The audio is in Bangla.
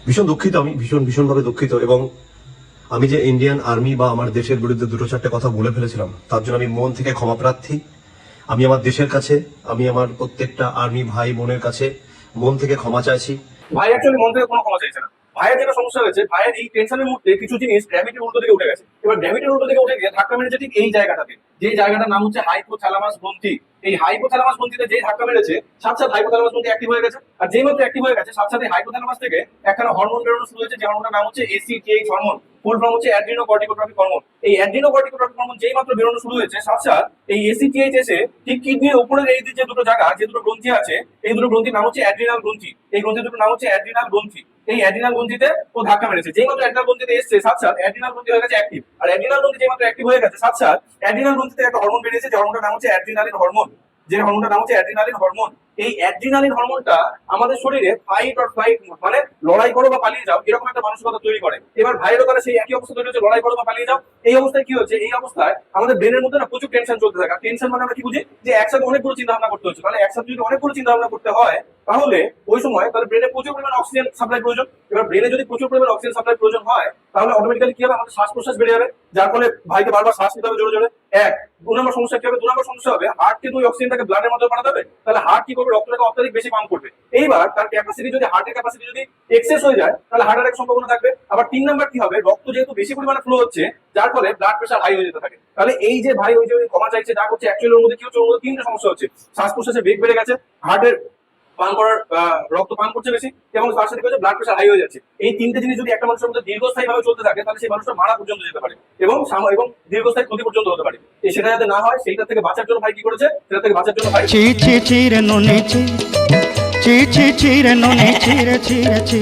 ভীষণ দুঃখিত, আমি ভীষণভাবে দুঃখিত। এবং আমি যে ইন্ডিয়ান আর্মি বা আমার দেশের বিরুদ্ধে দুটো চারটে কথা বলে ফেলেছিলাম, তার জন্য আমি মন থেকে ক্ষমা প্রার্থী। আমি আমার দেশের কাছে, আমি আমার প্রত্যেকটা আর্মি ভাই বোনের কাছে মন থেকে ক্ষমা চাইছি। ভাই অ্যাকচুয়ালি মন থেকে কোনো ক্ষমা চাইছে না। ভাইয়ের যেটা সমস্যা হয়েছে, ভাইয়ের এই টেনশনের মধ্যে কিছু জিনিস গ্র্যাভিটির উল্টো দিকে উঠে গেছে। এবার গ্র্যাভিটির উল্টো দিকে উঠে গিয়ে ধাক্কা মেরেছে ঠিক এই জায়গাটাতে, যে জায়গাটার নাম হচ্ছে হাইপোথ্যালামাস গ্রন্থি। এই হাইপোথ্যালামাস গ্রন্থিতে যেই ধাক্কা মেরেছে, সাথে সাথে হাইপোথ্যালামাস গ্রন্থি অ্যাক্টিভ হয়ে গেছে। আর যেই মাত্র অ্যাক্টিভ হয়ে গেছে, সাথে সাথে হাইপোথ্যালামাস থেকে একখানা হরমোন বেরোনো শুরু হয়েছে, যে হরমোনটার নাম হচ্ছে ACTH হরমোন। ফুল ফর্ম হচ্ছে অ্যাড্রিনোকর্টিকোট্রপিক হরমোন। এই অ্যাড্রিনোকর্টিকোট্রপিক হরমোন যেই মাত্র বেরোনো শুরু হয়েছে, সাথে সাথে এই ACTH এসে ঠিক কিডনির উপরের এই যে দুটো জায়গা, যে দুটো গ্রন্থি আছে, এই দুটো গ্রন্থির নাম হচ্ছে অ্যাড্রিনাল গ্রন্থি। এই গ্রন্থি দুটোর নাম হচ্ছে অ্যাড্রিনাল গ্রন্থি। এই অ্যাড্রিনাল গ্রন্থিতে ও ধাক্কা মেরেছে। যেই মাত্র অ্যাড্রিনাল গ্রন্থিতে এসেছে, সাথে সাথে অ্যাড্রিনাল গ্রন্থি হয়ে গেছে অ্যাক্টিভ। আর অ্যাড্রিনাল গ্রন্থি যেই মাত্র অ্যাক্টিভ হয়ে গেছে, সাথে সাথে অ্যাড্রিনাল গ্রন্থিতে একটা হরমোন বেরিয়েছে, যে হরমোনটার নাম হচ্ছে অ্যাড্রিনালিন হরমোন। যে হরমোনটার নাম হচ্ছে অ্যাড্রিনালিন হরমোন। এই অ্যাড্রিনালিন হরমোনটা আমাদের শরীরে ফাইট অর ফ্লাইট, মানে লড়াই করো বা পালিয়ে যাও, এরকম একটা মানসিকতা তৈরি করে। এবার ভাইয়েরও তারা সেই একই অবস্থা তৈরি হচ্ছে, লড়াই করো বা পালিয়ে যাও। এই অবস্থায় কি হচ্ছে, এই অবস্থায় আমাদের ব্রেনের মধ্যে না প্রচুর টেনশন চলতে থাকে। টেনশন মানে আমরা কি বুঝি, যে একসাথে অনেকগুলো চিন্তা ভাবনা করতে হচ্ছে। তাহলে একসাথে যদি অনেকগুলো চিন্তা ভাবনা করতে হয়, তাহলে ওই সময় তাহলে ব্রেনে প্রচুর পরিমাণ অক্সিজেন সাপ্লাই প্রয়োজন। এবার ব্রেনে যদি প্রচুর পরিমাণ অক্সিজেন সাপ্লাই প্রয়োজন হয়, তাহলে অটোমেটিক্যালি কি হবে, আমাদের শ্বাস প্রশ্বাস বেড়ে যাবে, যার ফলে ভাইকে বারবার শ্বাস নিতে হবে জোরে জোরে। এক দু নম্বর সমস্যা কি হবে, দু নম্বর সমস্যা হবে হার্টকে তো ওই অক্সিজেনটাকে ব্লাডের মধ্যে পাঠাতে হবে। তাহলে হার্ট কি করবে, রক্তটাকে অত্যাধিক বেশি পাম্প করবে। এইবার তার ক্যাপাসিটি যদি, হার্টের ক্যাপাসিটি যদি এক্সেস হয়ে যায়, তাহলে হার্ট অ্যাটাক সম্ভাবনা থাকবে। আবার তিন নাম্বার কি হবে, রক্ত যেহেতু বেশি পরিমাণে ফ্লো হচ্ছে, যার ফলে ব্লাড প্রেশার হাই হয়ে যেতে থাকে। তাহলে এই যে ভাই ওই যে ক্ষমা চাইছে যা করছে, অ্যাকচুয়ালি ওর মধ্যে কি হচ্ছে, ওর মধ্যে তিনটা সমস্যা হচ্ছে। শ্বাস প্রশ্বাসের বেগ বেড়ে গেছে, হার্টের পান করার রক্ত পান করছে বেশি, এবং তার সাথে ব্লাড প্রেশার হাই হয়ে যাচ্ছে। এই তিনটে জিনিস যদি একটা মানুষের মধ্যে দীর্ঘস্থায়ী ভাবে চলতে থাকে, তাহলে সেই মানুষটা মারা পর্যন্ত যেতে পারে, এবং এবং দীর্ঘস্থায়ী ক্ষতি পর্যন্ত হতে পারে। সেটা যাতে না হয়, সেইটা থেকে বাঁচার জন্য ভাই কি করেছে, সেটা থেকে বাঁচার জন্য ভাই চি চি চিরে নুনে চি চি চি চিরে নুনে চিরে চিরে চি